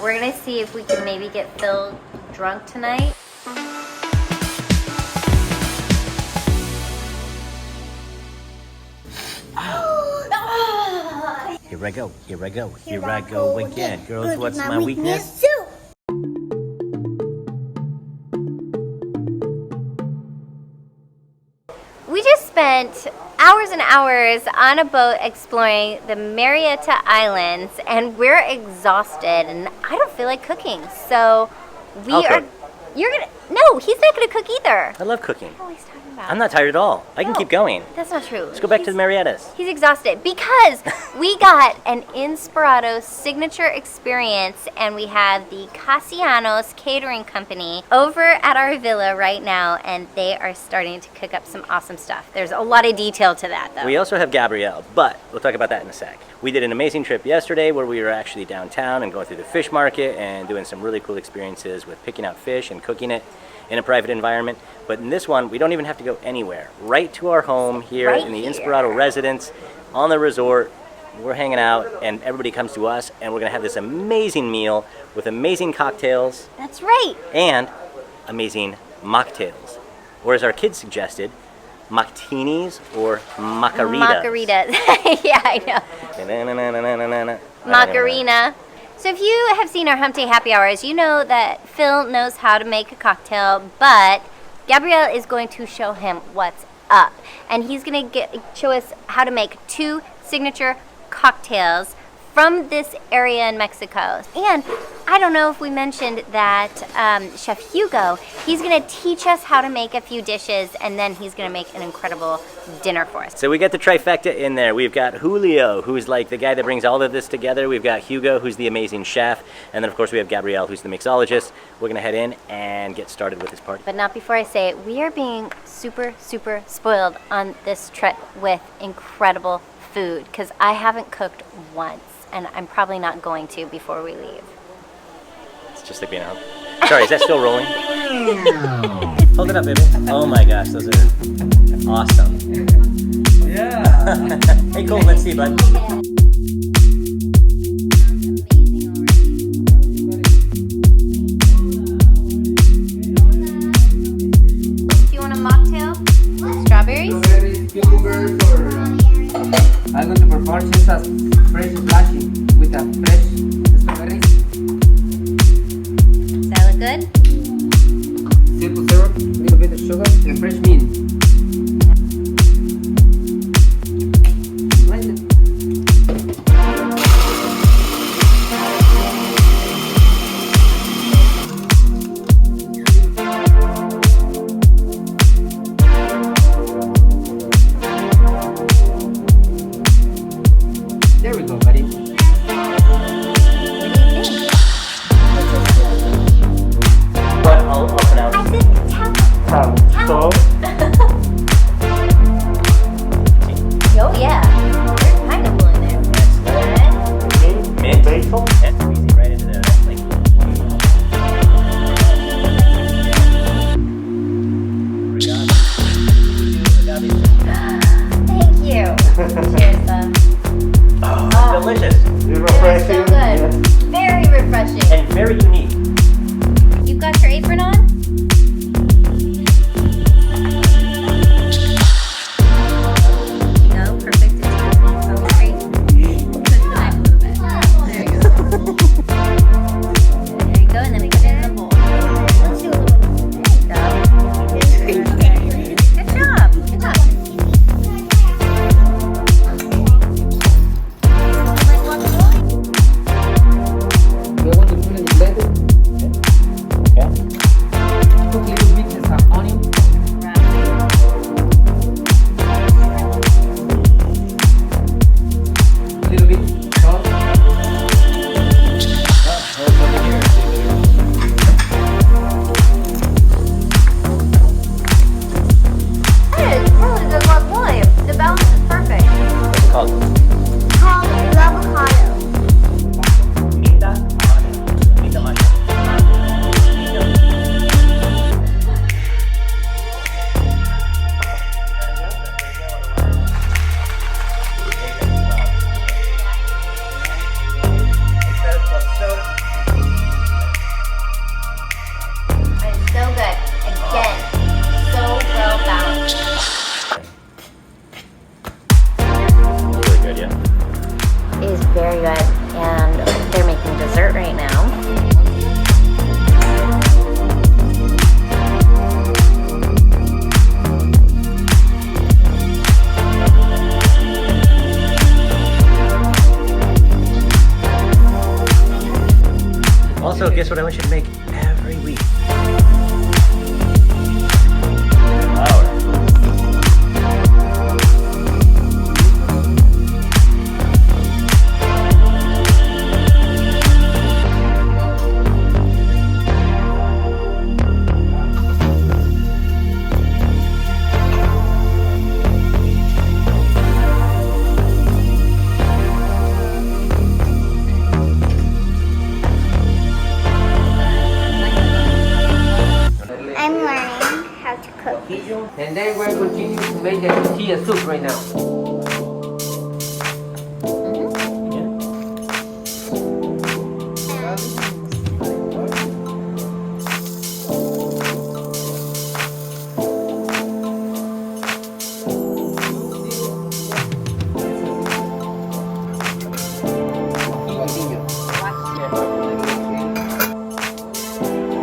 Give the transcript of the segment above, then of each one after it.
We're gonna see if we can maybe get Phil drunk tonight. Here I go, here I go, here I go again. Girls, what's my weakness? We just spent hours and hours on a boat exploring the Marietta Islands, and we're exhausted, and I don't feel like cooking. So I'll cook. You're gonna, no, he's not gonna cook either. I love cooking. What are you talking about? I'm not tired at all. I can keep going. That's not true. Let's go back to the Mariettas. He's exhausted because we got an Inspirato signature experience, and we have the Casianos catering company over at our villa right now, and they are starting to cook up some awesome stuff. There's a lot of detail to that, though. We also have Gabrielle, but we'll talk about that in a sec. We did an amazing trip yesterday where we were actually downtown and going through the fish market and doing some really cool experiences with picking out fish and cooking it in a private environment. But in this one, we don't even have to go anywhere. Right to our home here in the Inspirato residence on the resort. We're hanging out and everybody comes to us, and we're gonna have this amazing meal with amazing cocktails. That's right. And amazing mocktails. Or as our kids suggested, mocktinis or macaritas. Macaritas. Yeah, I know. Macarena. So if you have seen our Hump Day Happy Hours, you know that Phil knows how to make a cocktail, but Gabrielle is going to show him what's up. And he's going to show us how to make 2 signature cocktails from this area in Mexico. And I don't know if we mentioned that Chef Hugo, he's going to teach us how to make a few dishes, and then he's going to make an incredible dinner for us. So we got the trifecta in there. We've got Julio, who's like the guy that brings all of this together. We've got Hugo, who's the amazing chef. And then, of course, we have Gabrielle, who's the mixologist. We're going to head in and get started with this party. But not before I say it, we are being super, super spoiled on this trip with incredible food, because I haven't cooked once, and I'm probably not going to before we leave. It's just like being at home. Sorry, is that still rolling? Hold it up, baby. Oh my gosh, those are awesome. Yeah. Hey, Cole, let's see, bud. Do you want a mocktail? Strawberries? Cucumbers, or I'm going to prepare just a fresh slushy with a fresh strawberries. Does that look good? Simple syrup, a little bit of sugar, and fresh mint. Blend it. There we go, buddy. What? I'll pronounce I said towel. So, Oh yeah, there's pineapple in there. mint, basil, and squeeze it right into there. That's like, Thank you. Cheers, though. delicious That's so good. Very refreshing. and very unique. You got your apron on? No, perfect. Oh, great. Twist the knife a little bit. There you go. There you go, and then we put it in the bowl. Let's do a little. There you go. Good job. Good job. we're going to put it in the blender. Also, guess what I want you to make every week? Flour. I'm learning how to cook. And then we're continuing to make the tortilla soup right now.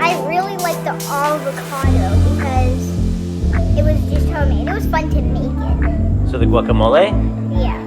I really like the avocado because it was just homemade. It was fun to make it. So the guacamole? Yeah.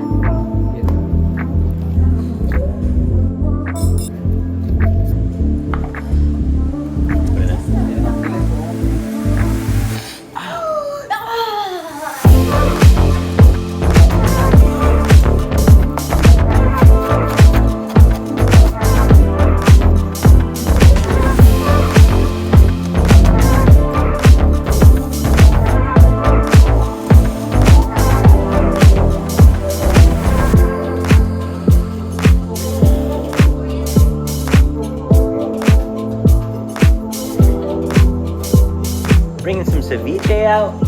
Bringing some ceviche out,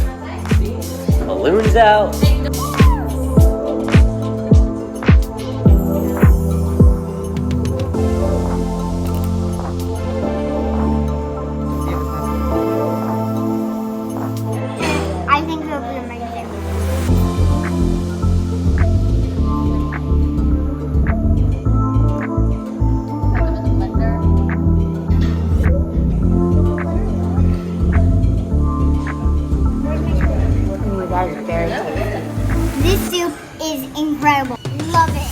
balloons out. I think it'll be amazing. Ooh, that is very tasty. This soup is incredible. Love it.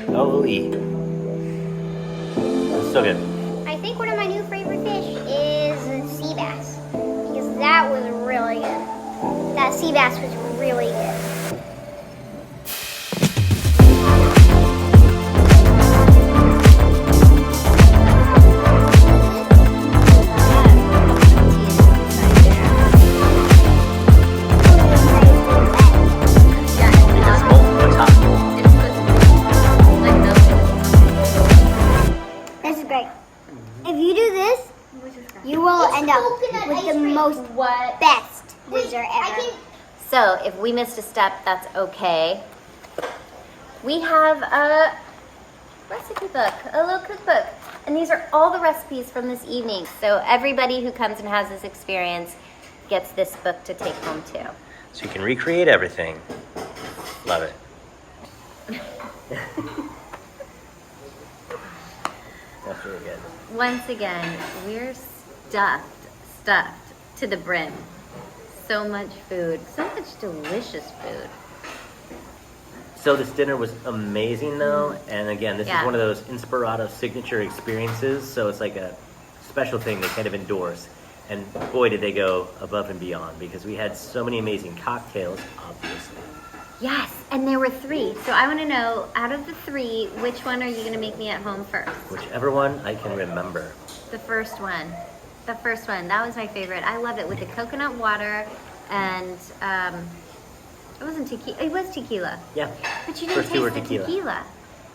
Holy. That's so good. I think one of my new favorite fish is sea bass because that was really good. That sea bass was really good. Because what's hot? This is great. If you do this, you will end up with the most best dessert ever. So if we missed a step, that's okay. We have a recipe book, a little cookbook. And these are all the recipes from this evening. So everybody who comes and has this experience gets this book to take home too. So you can recreate everything. Love it. That's really good. Once again, we're stuffed to the brim. So much food, so much delicious food. So this dinner was amazing though, and again, this is Yeah. one of those Inspirato signature experiences, so it's like a special thing they kind of endorse. And boy, did they go above and beyond, because we had so many amazing cocktails, obviously. Yes, and there were 3. So I want to know, out of the 3, which one are you going to make me at home first? Whichever one I can remember. The first one. The first one. That was my favorite. I love it with the coconut water and it wasn't tequila. It was tequila. Yeah. But you didn't First two were taste the tequila.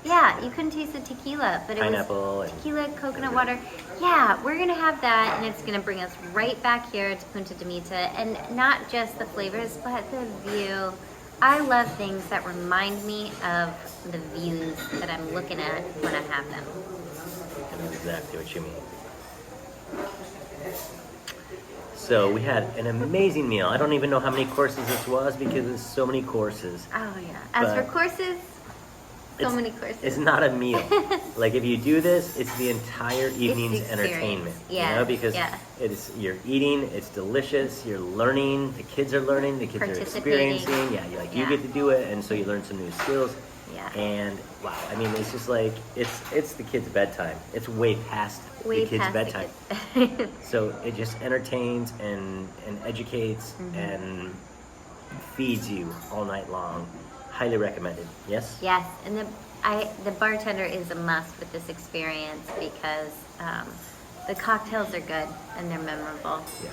Yeah, you couldn't taste the tequila, but it Pineapple was and- tequila, coconut water. Yeah, we're gonna have that, and it's gonna bring us right back here to Punta de Mita, and not just the flavors, but the view. I love things that remind me of the views that I'm looking at when I have them. I know exactly what you mean. So we had an amazing meal. I don't even know how many courses this was because there's so many courses. Oh yeah. As for But courses, so many courses. It's not a meal. Like if you do this, it's the entire evening's experience. entertainment. Yeah, You know, because yeah. you're eating, it's delicious, you're learning, the kids are learning, the kids are Participating. experiencing. Yeah, you Yeah. get to do it, and so you learn some new skills. Yeah. And wow, I mean, it's just like it's the kids' bedtime. It's way past the kids' bedtime. So it just entertains and educates and feeds you all night long. Highly recommended. Yes? Yes, and the bartender is a must with this experience because the cocktails are good and they're memorable. Yeah.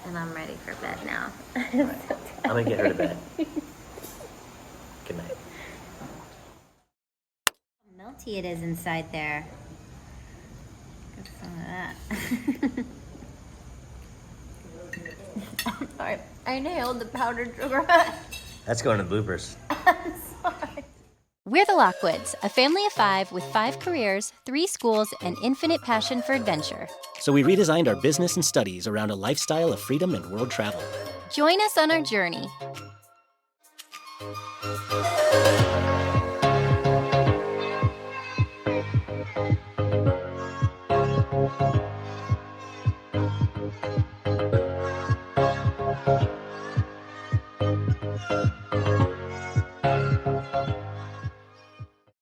And I'm ready for bed now. Right. I'm gonna get her to bed. Good night. How melty it is inside there. Get some of that. I'm sorry. I inhaled the powdered sugar. That's going to bloopers. I'm sorry. We're the Lockwoods, a family of 5 with 5 careers, 3 schools, and infinite passion for adventure. So we redesigned our business and studies around a lifestyle of freedom and world travel. Join us on our journey.